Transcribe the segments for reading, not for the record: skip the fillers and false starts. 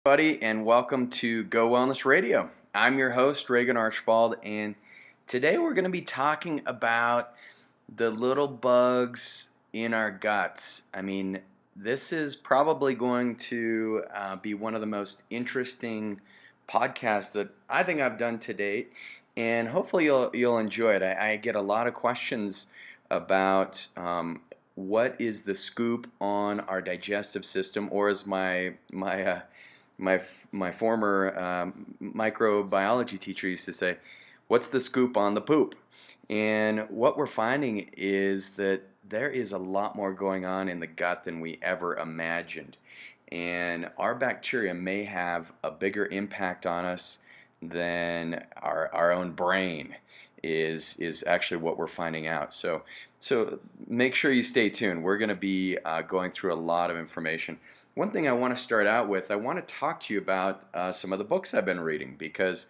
Buddy, and welcome to Go Wellness Radio. I'm your host, Reagan Archibald, and today we're going to be talking about the little bugs in our guts. This is probably going to be one of the most interesting podcasts that I think I've done to date, and hopefully you'll enjoy it. I get a lot of questions about what is the scoop on our digestive system, or as my former microbiology teacher used to say, "What's the scoop on the poop?" And what we're finding is that there is a lot more going on in the gut than we ever imagined. And our bacteria may have a bigger impact on us than our own brain is actually what we're finding out. So make sure you stay tuned. We're going to be going through a lot of information. One thing I want to start out with, I want to talk to you about some of the books I've been reading because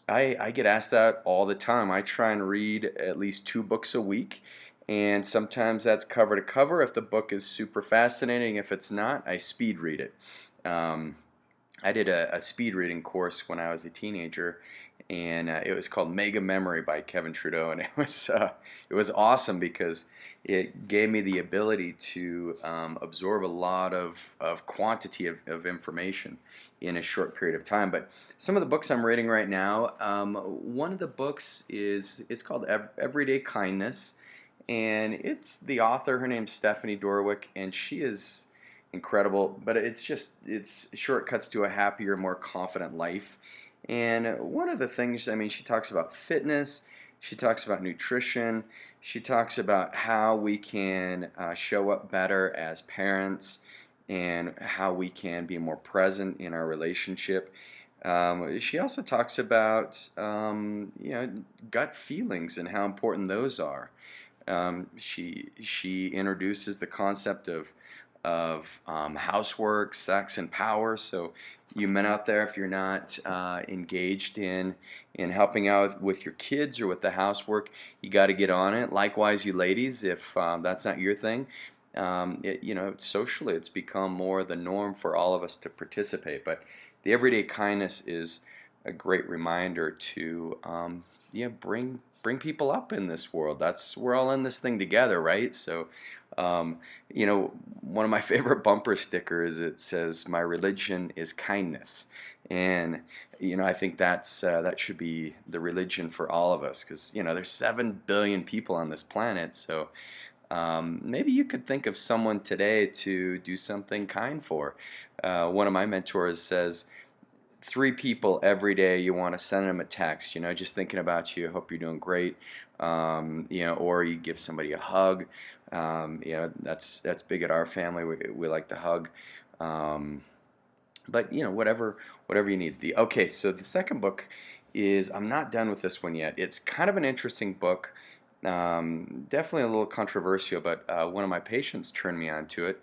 I get asked that all the time. I try and read at least 2 books a week, and sometimes that's cover to cover if the book is super fascinating. If it's not, I speed read it. Um, I did a speed reading course when I was a teenager, and it was called Mega Memory by Kevin Trudeau, and it was awesome because it gave me the ability to absorb a lot of quantity of information in a short period of time. But some of the books I'm reading right now, one of the books it's called Everyday Kindness, and it's the author. Her name's Stephanie Dorwick, and she is incredible. But it's shortcuts to a happier, more confident life. And one of the things, she talks about fitness, she talks about nutrition, she talks about how we can show up better as parents and how we can be more present in our relationship. She also talks about gut feelings and how important those are. She introduces the concept of housework, sex, and power. So, you men out there, if you're not engaged in helping out with your kids or with the housework, you got to get on it. Likewise, you ladies, if that's not your thing, socially, it's become more the norm for all of us to participate. But the everyday kindness is a great reminder to bring people up in this world. We're all in this thing together, right? So, um, one of my favorite bumper stickers, it says, "My religion is kindness," and I think that should be the religion for all of us, because there's 7 billion people on this planet. So maybe you could think of someone today to do something kind for. One of my mentors says, 3 people every day you want to send them a text, just thinking about you, hope you're doing great, or you give somebody a hug. That's big at our family. We like to hug. Um, but whatever you need. So the second book is, I'm not done with this one yet. It's kind of an interesting book. Definitely a little controversial, but one of my patients turned me on to it.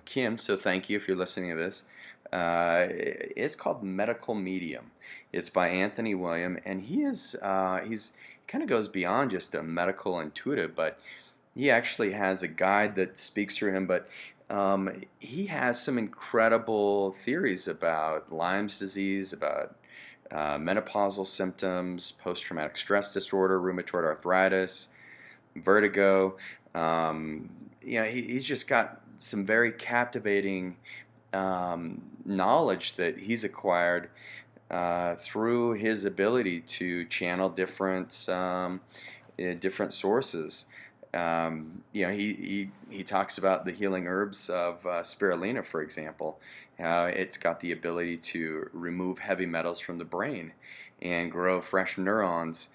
Kim, so thank you if you're listening to this. It's called Medical Medium. It's by Anthony William, and he's kind of goes beyond just a medical intuitive, but he actually has a guide that speaks through him. But he has some incredible theories about Lyme's disease, about menopausal symptoms, post-traumatic stress disorder, rheumatoid arthritis, vertigo. He's just got some very captivating knowledge that he's acquired through his ability to channel different sources. He talks about the healing herbs of spirulina, for example. It's got the ability to remove heavy metals from the brain and grow fresh neurons.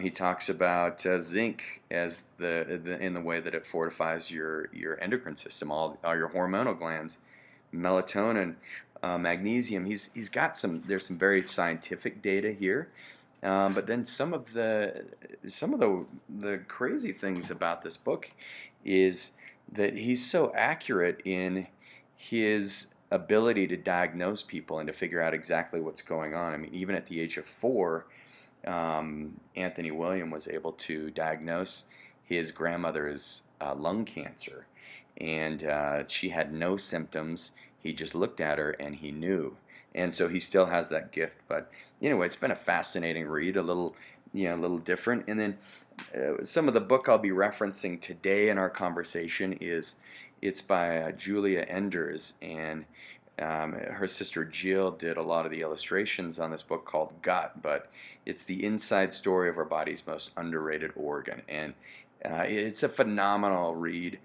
He talks about zinc as in the way that it fortifies your endocrine system, all your hormonal glands, melatonin, magnesium. He's got there's some very scientific data here. But then some of the crazy things about this book is that he's so accurate in his ability to diagnose people and to figure out exactly what's going on. Even at the age of 4, Anthony William was able to diagnose his grandmother's lung cancer, and she had no symptoms. He just looked at her and he knew. And so he still has that gift. But anyway, it's been a fascinating read, a little, a little different. And then some of the book I'll be referencing today in our conversation it's by Julia Enders, and her sister Jill did a lot of the illustrations on this book called Gut, but it's the inside story of our body's most underrated organ. And it's a phenomenal read.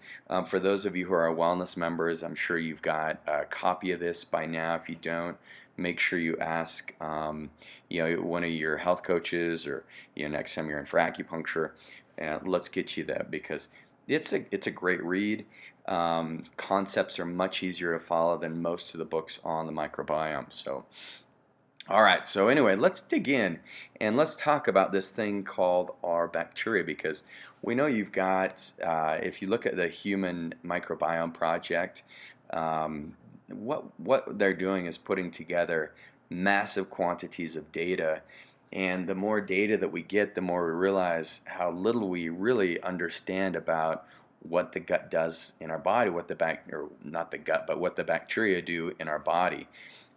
For those of you who are wellness members, I'm sure you've got a copy of this by now. If you don't, make sure you ask one of your health coaches, or next time you're in for acupuncture, let's get you that, because it's a great read. Concepts are much easier to follow than most of the books on the microbiome. So, all right. So anyway, let's dig in and let's talk about this thing called our bacteria, because we know you've got, if you look at the Human Microbiome Project, what they're doing is putting together massive quantities of data. And the more data that we get, the more we realize how little we really understand about what the gut does in our body, what or not the gut, but what the bacteria do in our body.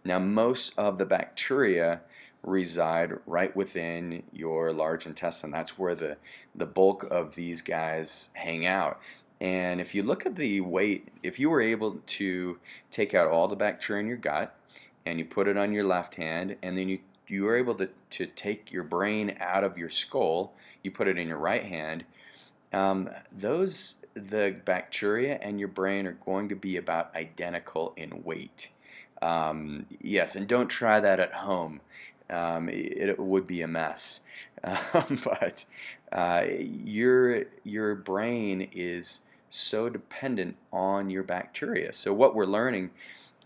Now, most of the bacteria reside right within your large intestine. That's where the bulk of these guys hang out. And if you look at the weight, if you were able to take out all the bacteria in your gut and you put it on your left hand, and then you were able to take your brain out of your skull, you put it in your right hand, the bacteria and your brain are going to be about identical in weight. Yes, and don't try that at home. It would be a mess. But your brain is so dependent on your bacteria. So what we're learning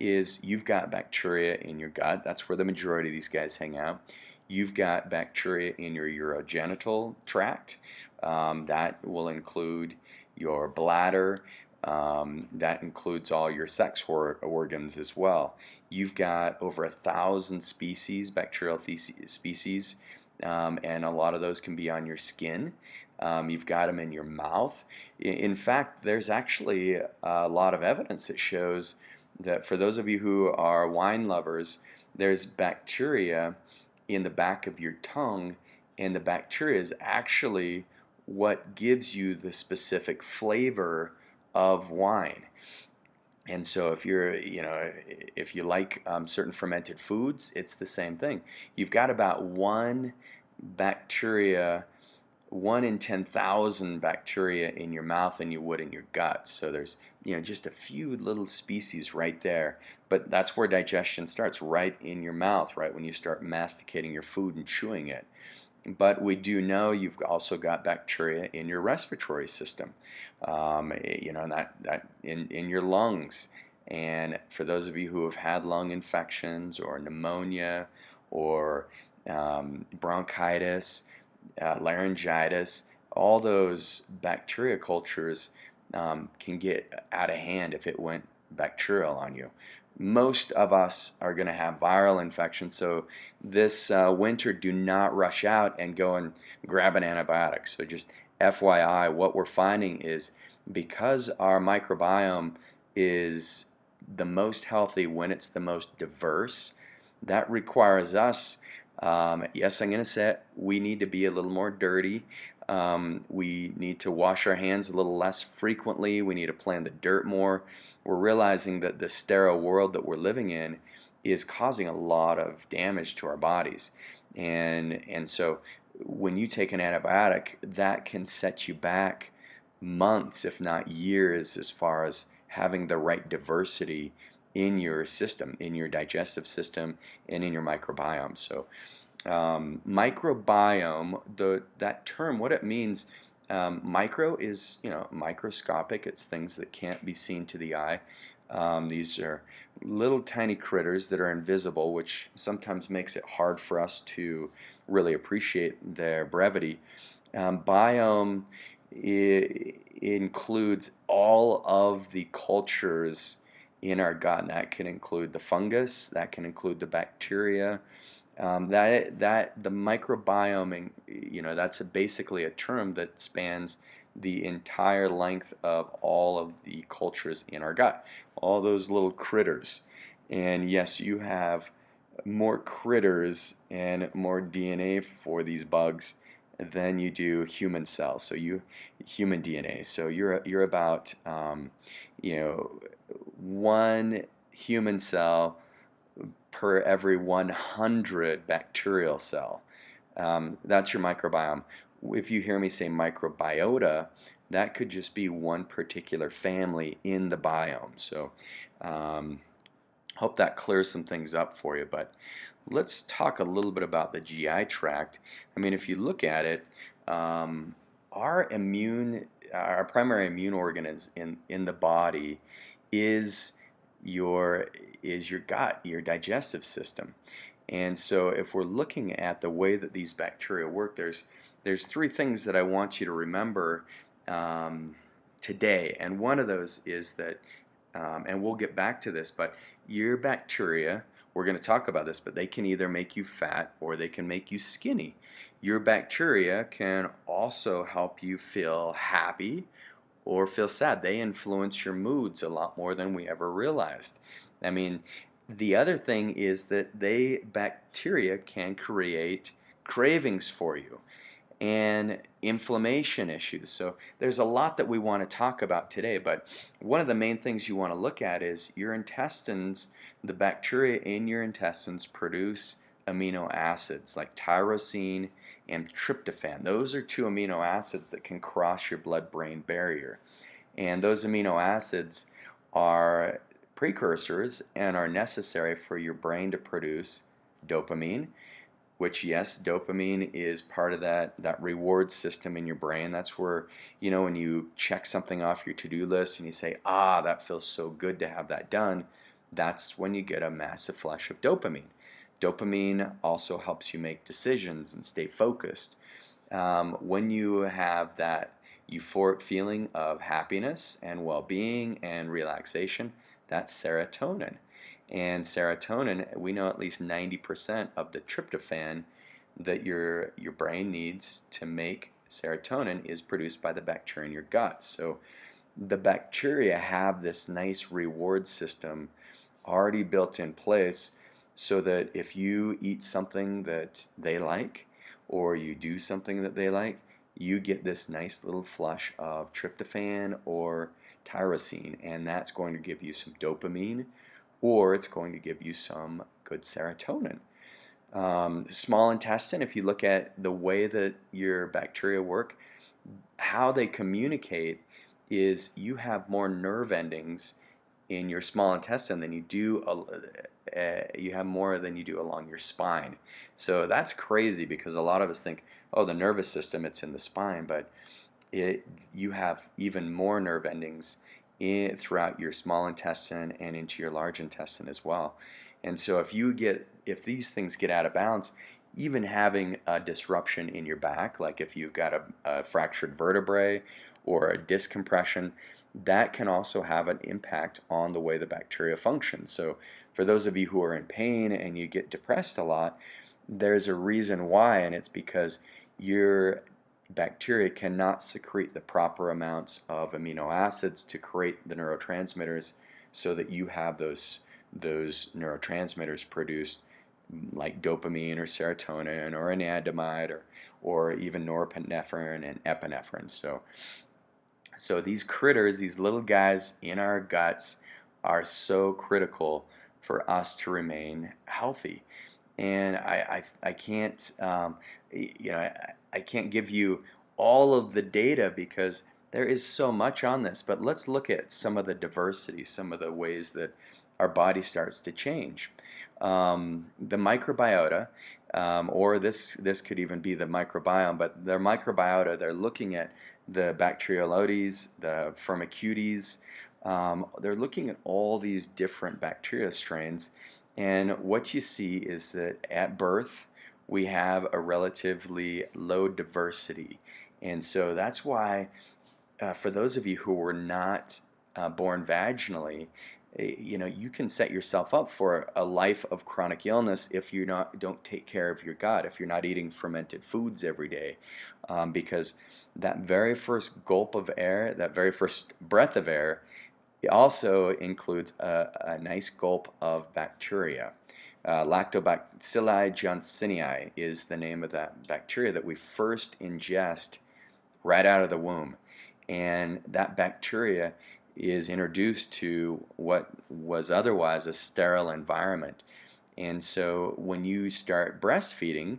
is you've got bacteria in your gut. That's where the majority of these guys hang out. You've got bacteria in your urogenital tract. That will include your bladder. That includes all your sex organs as well. You've got over 1,000 species, bacterial species, and a lot of those can be on your skin. You've got them in your mouth. In fact, there's actually a lot of evidence that shows that for those of you who are wine lovers, there's bacteria in the back of your tongue, and the bacteria is actually what gives you the specific flavor of wine. And so if if you like certain fermented foods, it's the same thing. You've got about one in 10,000 bacteria in your mouth than you would in your gut. So there's just a few little species right there. But that's where digestion starts, right in your mouth, right when you start masticating your food and chewing it. But we do know you've also got bacteria in your respiratory system, and that in your lungs. And for those of you who have had lung infections or pneumonia or bronchitis, laryngitis, all those bacteria cultures can get out of hand if it went bacterial on you. Most of us are going to have viral infections, so this winter do not rush out and go and grab an antibiotic. So just FYI, what we're finding is because our microbiome is the most healthy when it's the most diverse, that requires us, yes, I'm going to say it, we need to be a little more dirty. We need to wash our hands a little less frequently. We need to play in the dirt more. We're realizing that the sterile world that we're living in is causing a lot of damage to our bodies. And so when you take an antibiotic, that can set you back months, if not years, as far as having the right diversity in your system, in your digestive system, and in your microbiome. So microbiome, that term, what it means, micro is microscopic. It's things that can't be seen to the eye. These are little tiny critters that are invisible, which sometimes makes it hard for us to really appreciate their brevity. Biome includes all of the cultures in our gut, and that can include the fungus, that can include the bacteria. The microbiome, that's basically a term that spans the entire length of all of the cultures in our gut, all those little critters. And yes, you have more critters and more DNA for these bugs than you do human cells. So human DNA. So you're about you know, one human cell per every 100 bacterial cell. That's your microbiome. If you hear me say microbiota, that could just be one particular family in the biome. So hope that clears some things up for you. But let's talk a little bit about the GI tract. I mean, if you look at it, our primary immune organ is in the body is your gut, your digestive system. And so if we're looking at the way that these bacteria work, there's three things that I want you to remember today. And one of those is that, and we'll get back to this, but your bacteria, we're going to talk about this, but they can either make you fat or they can make you skinny. Your bacteria can also help you feel happy or feel sad. They influence your moods a lot more than we ever realized. I mean, the other thing is that bacteria can create cravings for you and inflammation issues. So there's a lot that we want to talk about today, but one of the main things you want to look at is your intestines. The bacteria in your intestines produce amino acids like tyrosine and tryptophan. Those are two amino acids that can cross your blood-brain barrier. And those amino acids are precursors and are necessary for your brain to produce dopamine, which, yes, dopamine is part of that reward system in your brain. That's where, when you check something off your to-do list and you say, that feels so good to have that done, that's when you get a massive flush of dopamine. Dopamine also helps you make decisions and stay focused. When you have that euphoric feeling of happiness and well-being and relaxation, that's serotonin. And serotonin, we know at least 90% of the tryptophan that your brain needs to make serotonin is produced by the bacteria in your gut. So the bacteria have this nice reward system already built in place so that if you eat something that they like or you do something that they like, you get this nice little flush of tryptophan or tyrosine, and that's going to give you some dopamine, or it's going to give you some good serotonin. Small intestine, if you look at the way that your bacteria work, how they communicate is you have more nerve endings in your small intestine than you do you have more than you do along your spine. So that's crazy because a lot of us think, oh, the nervous system, it's in the spine, but you have even more nerve endings throughout your small intestine and into your large intestine as well. And so if these things get out of balance, even having a disruption in your back, like if you've got a fractured vertebrae or a disc compression, that can also have an impact on the way the bacteria function. So for those of you who are in pain and you get depressed a lot, there's a reason why, and it's because your bacteria cannot secrete the proper amounts of amino acids to create the neurotransmitters so that you have those neurotransmitters produced, like dopamine or serotonin or anandamide or even norepinephrine and epinephrine. So these critters, these little guys in our guts, are so critical for us to remain healthy. And I can't I can't give you all of the data because there is so much on this. But let's look at some of the diversity, some of the ways that our body starts to change. The microbiota, or this could even be the microbiome, but their microbiota, they're looking at the Bacteroides, the Firmicutes. They're looking at all these different bacteria strains, and what you see is that at birth we have a relatively low diversity, and so that's why for those of you who were not born vaginally, you can set yourself up for a life of chronic illness if you don't take care of your gut, if you're not eating fermented foods every day, because that very first gulp of air, that very first breath of air, it also includes a nice gulp of bacteria. Lactobacilli johnsonii is the name of that bacteria that we first ingest right out of the womb. And that bacteria is introduced to what was otherwise a sterile environment. And so when you start breastfeeding,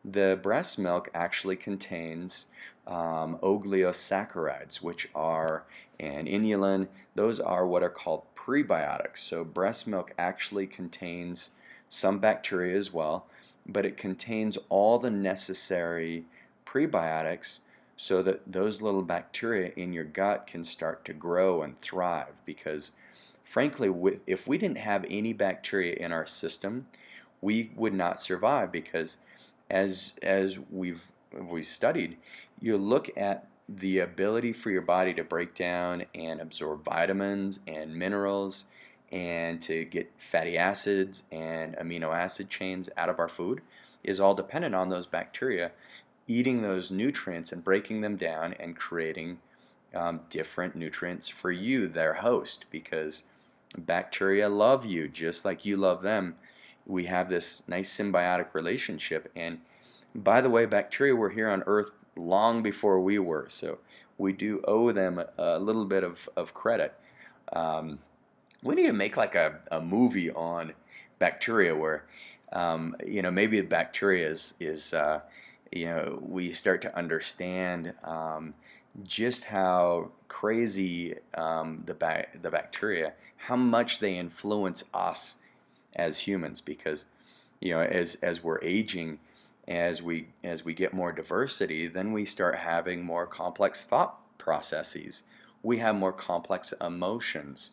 the breast milk actually contains oligosaccharides, which are, and inulin, those are what are called prebiotics. So breast milk actually contains some bacteria as well, but it contains all the necessary prebiotics so that those little bacteria in your gut can start to grow and thrive. Because frankly, if we didn't have any bacteria in our system, we would not survive. Because as we've studied, you look at the ability for your body to break down and absorb vitamins and minerals and to get fatty acids and amino acid chains out of our food is all dependent on those bacteria eating those nutrients and breaking them down and creating different nutrients for you, their host, because bacteria love you just like you love them. We have this nice symbiotic relationship. And by the way, bacteria were here on Earth long before we were, so we do owe them a little bit of credit. We need to make like a movie on bacteria where, maybe the bacteria is we start to understand just how crazy the bacteria, how much they influence us as humans. Because as we're aging, as we get more diversity, then we start having more complex thought processes. We have more complex emotions.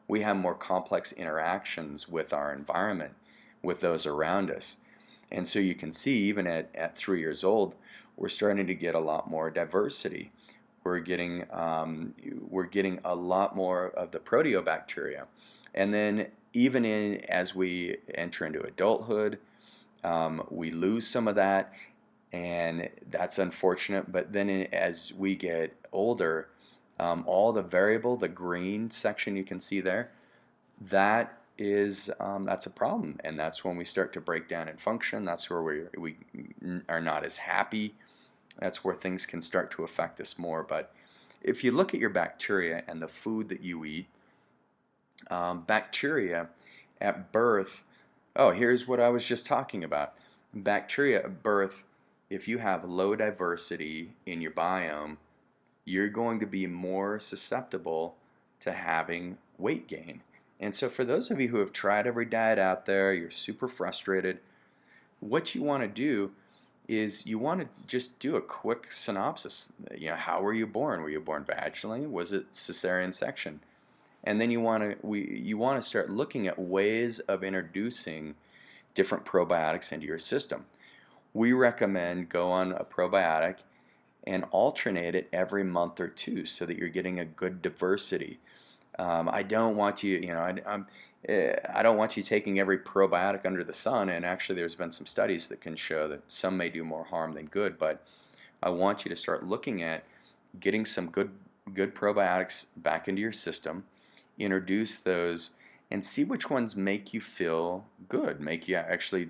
We have more complex interactions with our environment, with those around us. And so you can see, even at 3 years old, we're starting to get a lot more diversity. We're getting a lot more of the proteobacteria. And then even as we enter into adulthood, we lose some of that, and that's unfortunate. But then as we get older, all the green section you can see there, that's a problem, and that's when we start to break down and function. That's where we are not as happy. That's where things can start to affect us more. But if you look at your bacteria and the food that you eat, bacteria at birth, here's what I was just talking about. Bacteria at birth, if you have low diversity in your biome, you're going to be more susceptible to having weight gain. And so for those of you who have tried every diet out there, you're super frustrated, what you want to do is you want to just do a quick synopsis. How were you born? Were you born vaginally? Was it cesarean section? And then you want to start looking at ways of introducing different probiotics into your system. We recommend go on a probiotic and alternate it every month or two so that you're getting a good diversity. I don't want you, I don't want you taking every probiotic under the sun. And actually, there's been some studies that can show that some may do more harm than good. But I want you to start looking at getting some good probiotics back into your system, introduce those, and see which ones make you feel good, make you actually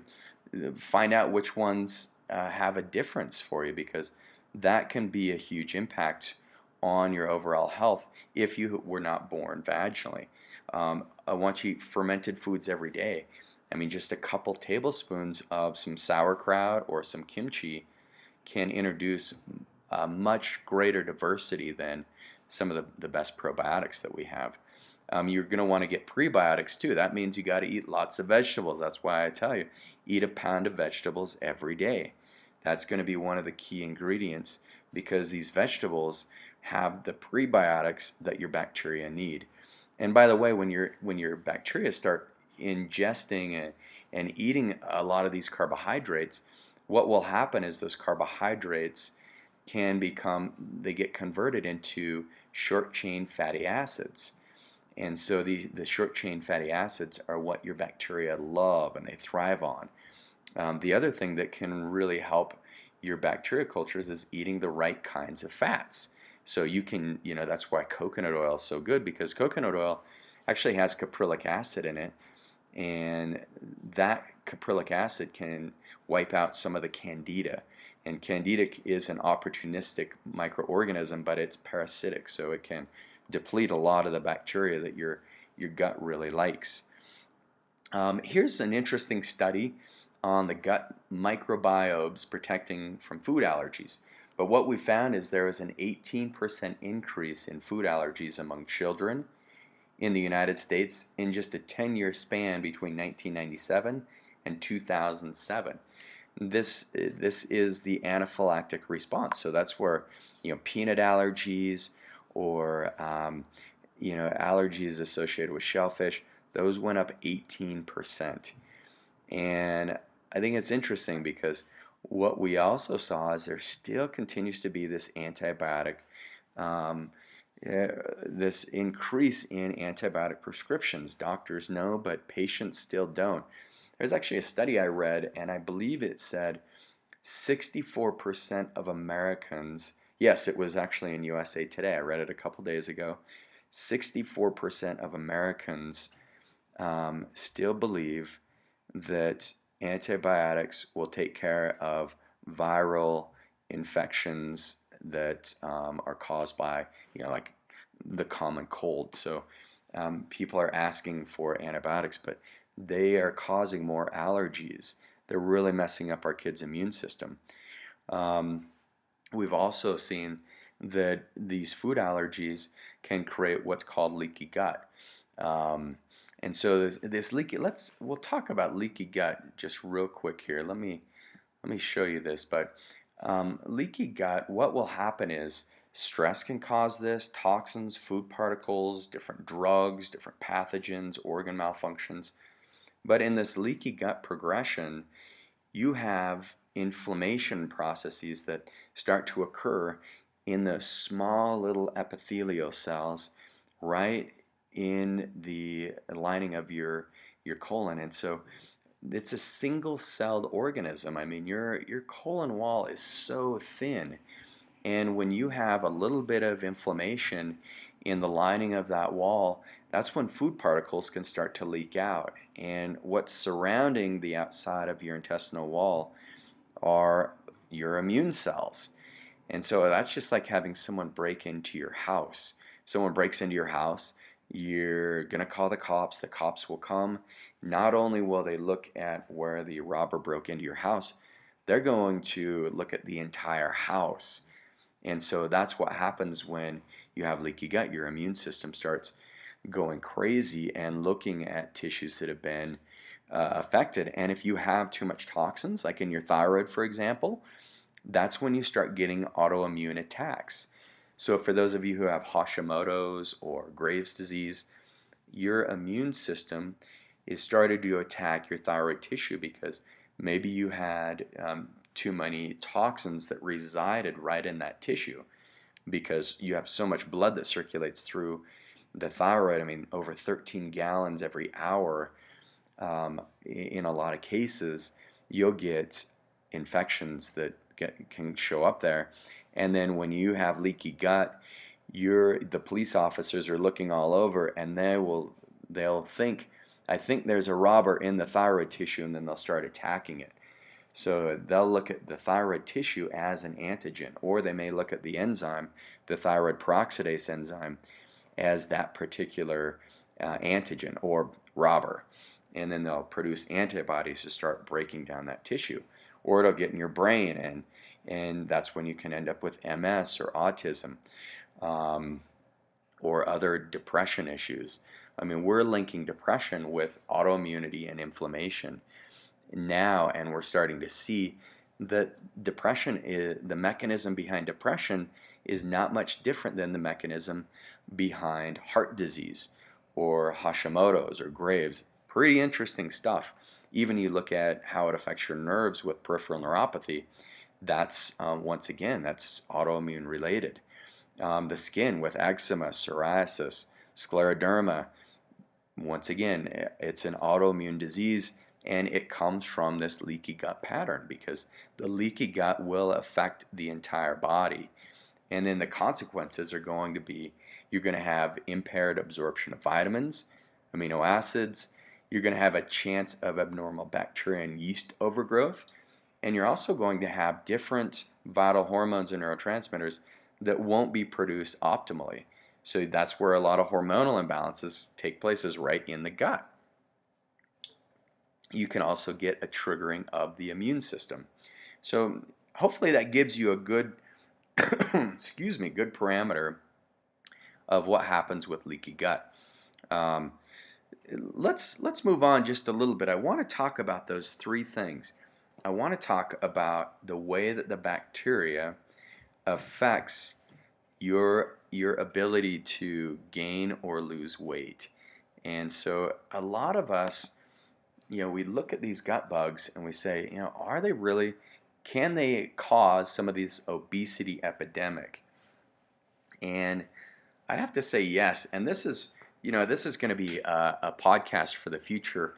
find out which ones have a difference for you, because that can be a huge impact on your overall health if you were not born vaginally. I want you to eat fermented foods every day. I mean, just a couple tablespoons of some sauerkraut or some kimchi can introduce a much greater diversity than some of the best probiotics that we have. You're going to want to get prebiotics too. That means you got to eat lots of vegetables. That's why I tell you, eat a pound of vegetables every day. That's going to be one of the key ingredients, because these vegetables have the prebiotics that your bacteria need. And by the way, when your bacteria start ingesting and eating a lot of these carbohydrates, what will happen is those carbohydrates they get converted into short chain fatty acids. And so the short chain fatty acids are what your bacteria love and they thrive on. The other thing that can really help your bacteria cultures is eating the right kinds of fats. So you can, that's why coconut oil is so good, because coconut oil actually has caprylic acid in it, and that caprylic acid can wipe out some of the candida. And candida is an opportunistic microorganism, but it's parasitic, so it can deplete a lot of the bacteria that your gut really likes. Here's an interesting study on the gut microbiomes protecting from food allergies. But what we found is there was an 18% increase in food allergies among children in the United States in just a 10-year span between 1997 and 2007. This is the anaphylactic response. So that's where peanut allergies or allergies associated with shellfish, those went up 18%. And I think it's interesting because what we also saw is there still continues to be this um, this increase in antibiotic prescriptions. Doctors know, but patients still don't. There's actually a study I read, and I believe it said 64% of Americans, yes, it was actually in USA Today, I read it a couple days ago, 64% of Americans still believe that antibiotics will take care of viral infections that are caused by, like the common cold. So people are asking for antibiotics, but they are causing more allergies. They're really messing up our kids' immune system. We've also seen that these food allergies can create what's called leaky gut. And so this leaky, we'll talk about leaky gut just real quick here. Let me show you this. But leaky gut, what will happen is stress can cause this, toxins, food particles, different drugs, different pathogens, organ malfunctions. But in this leaky gut progression, you have inflammation processes that start to occur in the small little epithelial cells right in the lining of your colon. And so it's a single-celled organism. I mean, your colon wall is so thin, and when you have a little bit of inflammation in the lining of that wall, that's when food particles can start to leak out. And what's surrounding the outside of your intestinal wall are your immune cells. And so that's just like having someone break into your house. Someone breaks into your house, you're going to call the cops. The cops will come. Not only will they look at where the robber broke into your house, they're going to look at the entire house. And so that's what happens when you have leaky gut. Your immune system starts going crazy and looking at tissues that have been affected. And if you have too much toxins, like in your thyroid, for example, that's when you start getting autoimmune attacks. So for those of you who have Hashimoto's or Graves' disease, your immune system is started to attack your thyroid tissue because maybe you had too many toxins that resided right in that tissue because you have so much blood that circulates through the thyroid. I mean, over 13 gallons every hour. In a lot of cases, you'll get infections that can show up there. And then when you have leaky gut, the police officers are looking all over, and they'll think, I think there's a robber in the thyroid tissue, and then they'll start attacking it. So they'll look at the thyroid tissue as an antigen, or they may look at the enzyme, the thyroid peroxidase enzyme, as that particular antigen or robber. And then they'll produce antibodies to start breaking down that tissue. Or it'll get in your brain, and that's when you can end up with MS or autism or other depression issues. I mean, we're linking depression with autoimmunity and inflammation now, and we're starting to see that the mechanism behind depression is not much different than the mechanism behind heart disease or Hashimoto's or Graves'. Pretty interesting stuff. Even you look at how it affects your nerves with peripheral neuropathy, that's once again, that's autoimmune related. The skin with eczema, psoriasis, Scleroderma, once again, it's an autoimmune disease, and it comes from this leaky gut pattern because the leaky gut will affect the entire body. And then the consequences are going to be you're going to have impaired absorption of vitamins, amino acids, you're going to have a chance of abnormal bacteria and yeast overgrowth, and you're also going to have different vital hormones and neurotransmitters that won't be produced optimally. So that's where a lot of hormonal imbalances take place, is right in the gut. You can also get a triggering of the immune system. So hopefully that gives you a good excuse me, good parameter of what happens with leaky gut. Um, let's move on just a little bit. I want to talk about those three things. I want to talk about the way that the bacteria affects your ability to gain or lose weight. And so a lot of us, we look at these gut bugs and we say, are they really, can they cause some of this obesity epidemic? And I'd have to say yes. And this is going to be a podcast for the future,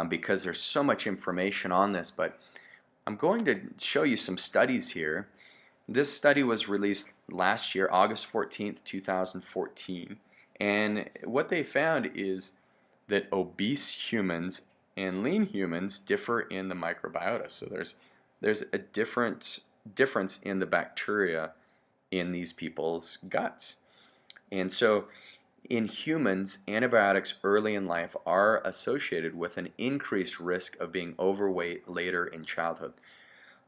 because there's so much information on this. But I'm going to show you some studies here. This study was released last year, August 14th, 2014. And what they found is that obese humans and lean humans differ in the microbiota. So there's a difference in the bacteria in these people's guts. And so in humans, antibiotics early in life are associated with an increased risk of being overweight later in childhood.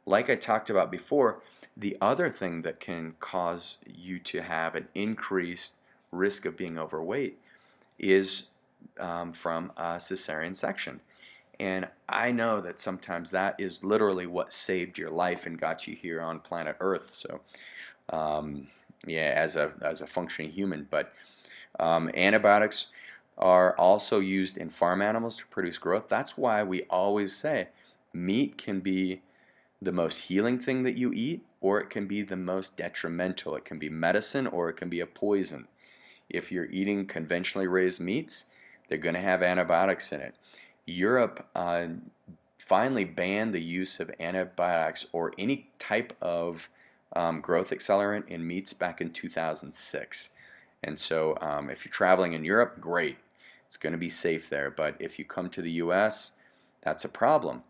Like I talked about before, the other thing that can cause you to have an increased risk of being overweight is from a cesarean section. And I know that sometimes that is literally what saved your life and got you here on planet Earth. So, yeah, as a functioning human. But antibiotics are also used in farm animals to produce growth. That's why we always say meat can be the most healing thing that you eat, or it can be the most detrimental. It can be medicine, or it can be a poison. If you're eating conventionally raised meats, they're going to have antibiotics in it. Europe finally banned the use of antibiotics or any type of growth accelerant in meats back in 2006. And so if you're traveling in Europe, great. It's going to be safe there. But if you come to the US, that's a problem.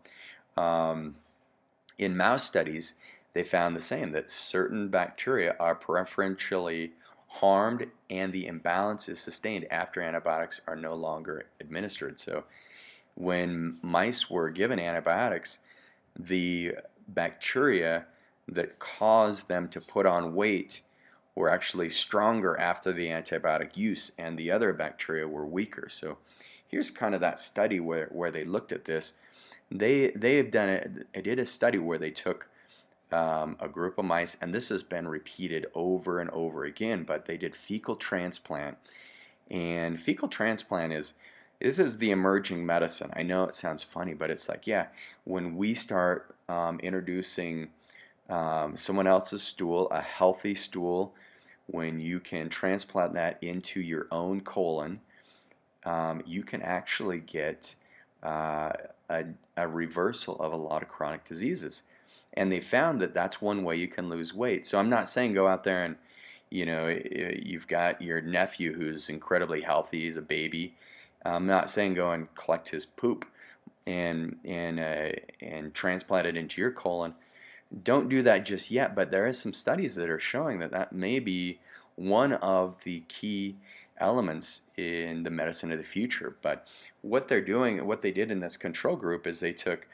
In mouse studies, they found the same, that certain bacteria are preferentially harmed and the imbalance is sustained after antibiotics are no longer administered. So when mice were given antibiotics, the bacteria that caused them to put on weight were actually stronger after the antibiotic use, and the other bacteria were weaker. So here's kind of that study where they looked at this. They did a study where they took a group of mice, and this has been repeated over and over again, but they did fecal transplant. And fecal transplant this is the emerging medicine. I know it sounds funny, but it's like, yeah, when we start introducing someone else's stool, a healthy stool, when you can transplant that into your own colon, you can actually get a reversal of a lot of chronic diseases. And they found that that's one way you can lose weight. So I'm not saying go out there and, you've got your nephew who's incredibly healthy, he's a baby. I'm not saying go and collect his poop and transplant it into your colon. Don't do that just yet, but there is some studies that are showing that may be one of the key elements in the medicine of the future. But what they did in this control group is they took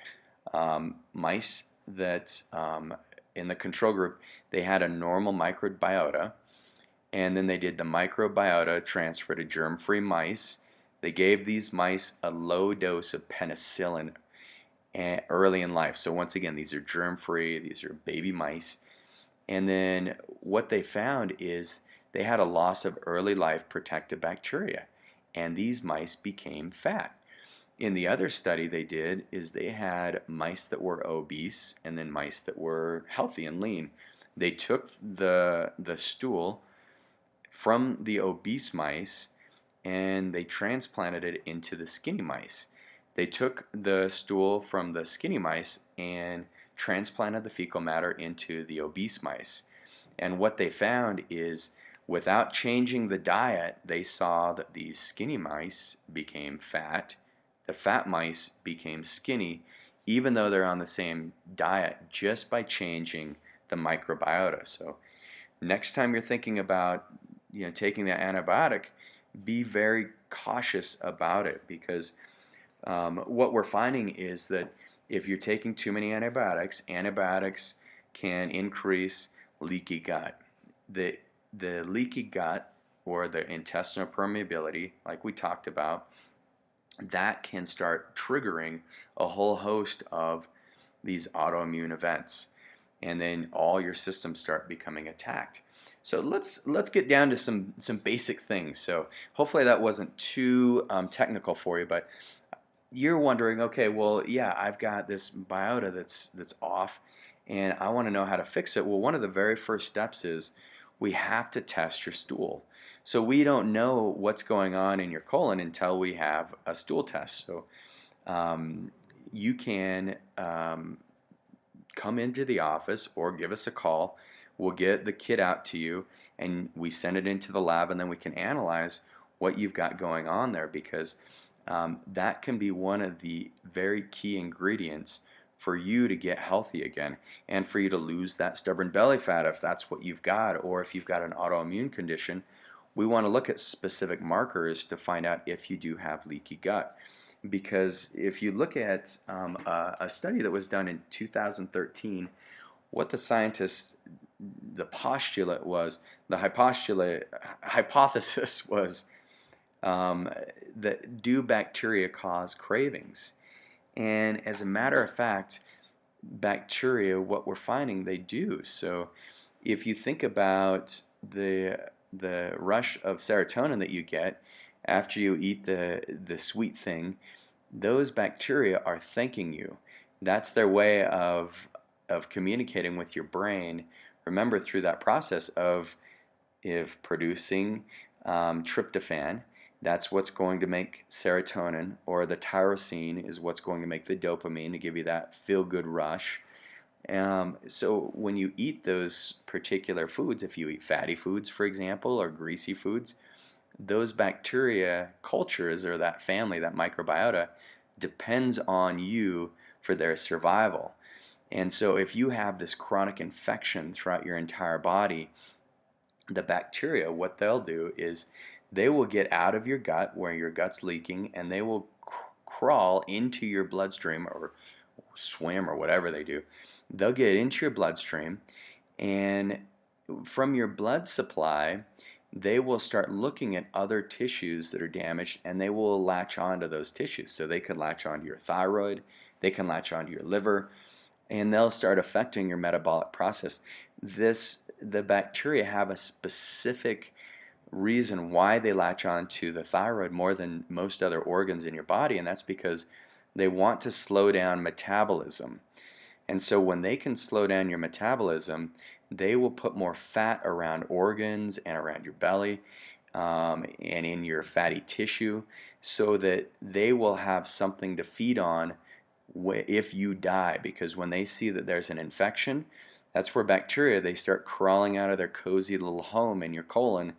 mice that in the control group they had a normal microbiota, and then they did the microbiota transfer to germ-free mice. They gave these mice a low dose of penicillin early in life. So once again, these are germ-free, these are baby mice. And then what they found is they had a loss of early life protective bacteria, and these mice became fat. In the other study they did is they had mice that were obese and then mice that were healthy and lean. They took the stool from the obese mice and they transplanted it into the skinny mice. They took the stool from the skinny mice and transplanted the fecal matter into the obese mice. And what they found is without changing the diet, they saw that these skinny mice became fat, the fat mice became skinny, even though they're on the same diet, just by changing the microbiota. So next time you're thinking about taking that antibiotic, be very cautious about it, because what we're finding is that if you're taking too many antibiotics, antibiotics can increase leaky gut. The, the leaky gut, or the intestinal permeability, like we talked about, that can start triggering a whole host of these autoimmune events, and then all your systems start becoming attacked. So let's get down to some basic things. So hopefully that wasn't too technical for you, but you're wondering, okay, well, yeah, I've got this biota that's off, and I want to know how to fix it. Well, one of the very first steps is we have to test your stool. So we don't know what's going on in your colon until we have a stool test. So you can come into the office or give us a call. We'll get the kit out to you, and we send it into the lab, and then we can analyze what you've got going on there, because that can be one of the very key ingredients for you to get healthy again, and for you to lose that stubborn belly fat if that's what you've got, or if you've got an autoimmune condition. We want to look at specific markers to find out if you do have leaky gut. Because if you look at a study that was done in 2013, what the scientists, the postulate was, the hypothesis was that do bacteria cause cravings? And as a matter of fact, bacteria, what we're finding, they do. So if you think about the rush of serotonin that you get after you eat the sweet thing, those bacteria are thanking you. That's their way of communicating with your brain. Remember, through that process of producing tryptophan, that's what's going to make serotonin, or the tyrosine is what's going to make the dopamine to give you that feel-good rush. So when you eat those particular foods, if you eat fatty foods, for example, or greasy foods, those bacteria cultures, or that family, that microbiota, depends on you for their survival. And so if you have this chronic infection throughout your entire body, the bacteria, what they'll do is they will get out of your gut where your gut's leaking, and they will crawl into your bloodstream, or swim, or whatever they do. They'll get into your bloodstream, and from your blood supply, they will start looking at other tissues that are damaged, and they will latch onto those tissues. So they could latch onto your thyroid, they can latch onto your liver, and they'll start affecting your metabolic process. The bacteria have a specific reason why they latch onto the thyroid more than most other organs in your body, and that's because they want to slow down metabolism. And so when they can slow down your metabolism, they will put more fat around organs and around your belly, and in your fatty tissue, so that they will have something to feed on if you die. Because when they see that there's an infection, that's where bacteria, they start crawling out of their cozy little home in your colon,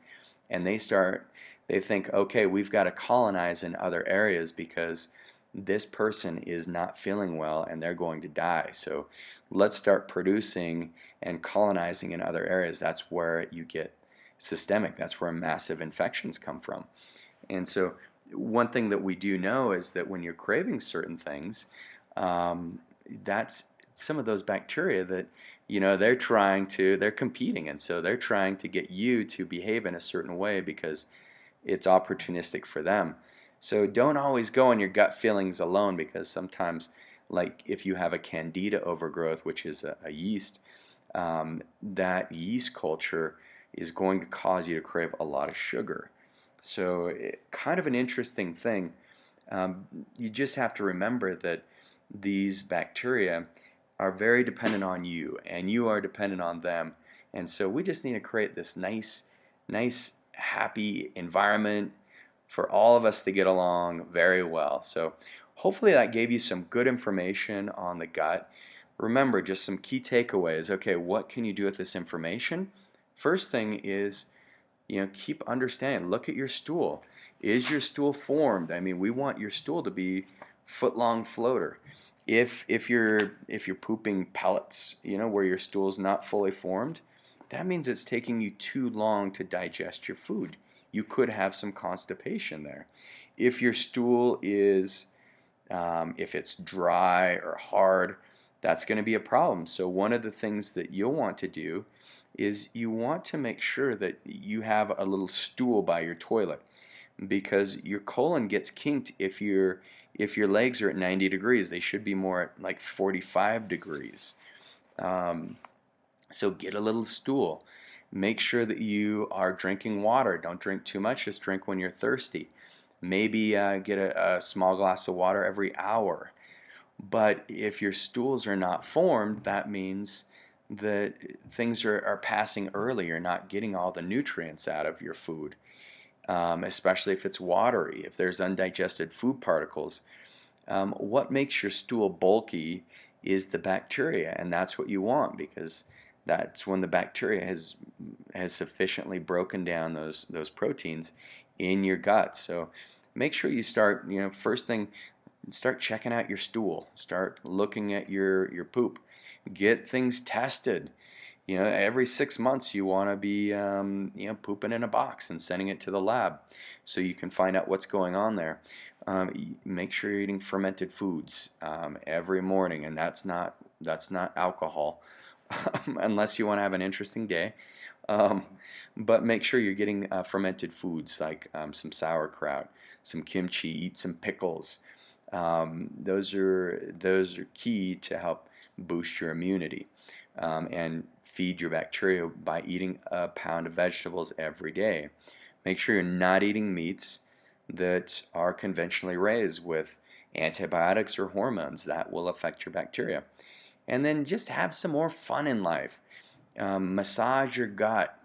and they think, okay, we've got to colonize in other areas because this person is not feeling well and they're going to die. So let's start producing and colonizing in other areas. That's where you get systemic. That's where massive infections come from. And so one thing that we do know is that when you're craving certain things, that's some of those bacteria that they're competing, and so they're trying to get you to behave in a certain way because it's opportunistic for them. So don't always go on your gut feelings alone, because sometimes, like if you have a candida overgrowth, which is a yeast, that yeast culture is going to cause you to crave a lot of sugar. So kind of an interesting thing. You just have to remember that these bacteria are very dependent on you, and you are dependent on them. And so we just need to create this nice, happy environment for all of us to get along very well. So hopefully that gave you some good information on the gut. Remember, just some key takeaways. Okay, what can you do with this information? First thing is, keep understanding. Look at your stool. Is your stool formed? I mean, we want your stool to be foot-long floater. If you're pooping pellets, where your stool's not fully formed, that means it's taking you too long to digest your food. You could have some constipation there. If your stool is, if it's dry or hard, that's going to be a problem. So one of the things that you'll want to do is you want to make sure that you have a little stool by your toilet, because your colon gets kinked if your legs are at 90 degrees. They should be more at like 45 degrees. So get a little stool. Make sure that you are drinking water. Don't drink too much, just drink when you're thirsty. Maybe get a small glass of water every hour. But if your stools are not formed, that means that things are passing early. You're not getting all the nutrients out of your food, especially if it's watery, if there's undigested food particles. What makes your stool bulky is the bacteria, and that's what you want, because that's when the bacteria has sufficiently broken down those proteins in your gut. So make sure you start, first thing, start checking out your stool. Start looking at your poop. Get things tested. Every 6 months you want to be, pooping in a box and sending it to the lab so you can find out what's going on there. Make sure you're eating fermented foods every morning, and that's not alcohol, unless you want to have an interesting day. But make sure you're getting fermented foods like some sauerkraut, some kimchi. Eat some pickles. Those are key to help boost your immunity, and feed your bacteria by eating a pound of vegetables every day. Make sure you're not eating meats that are conventionally raised with antibiotics or hormones that will affect your bacteria. And then just have some more fun in life. Massage your gut.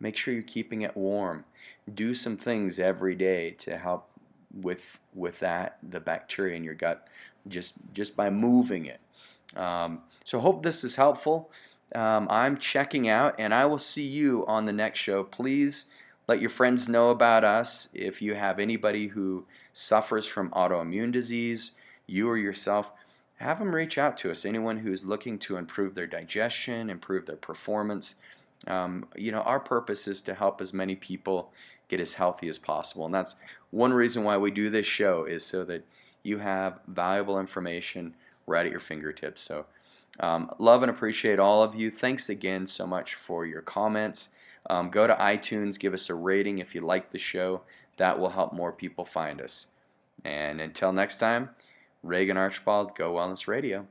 Make sure you're keeping it warm. Do some things every day to help with the bacteria in your gut, just by moving it. So hope this is helpful. I'm checking out, and I will see you on the next show. Please let your friends know about us. If you have anybody who suffers from autoimmune disease, you or yourself, have them reach out to us. Anyone who's looking to improve their digestion, improve their performance. Our purpose is to help as many people get as healthy as possible. And that's one reason why we do this show, is so that you have valuable information right at your fingertips. So love and appreciate all of you. Thanks again so much for your comments. Go to iTunes, give us a rating if you like the show. That will help more people find us. And until next time, Reagan Archibald, Go Wellness Radio.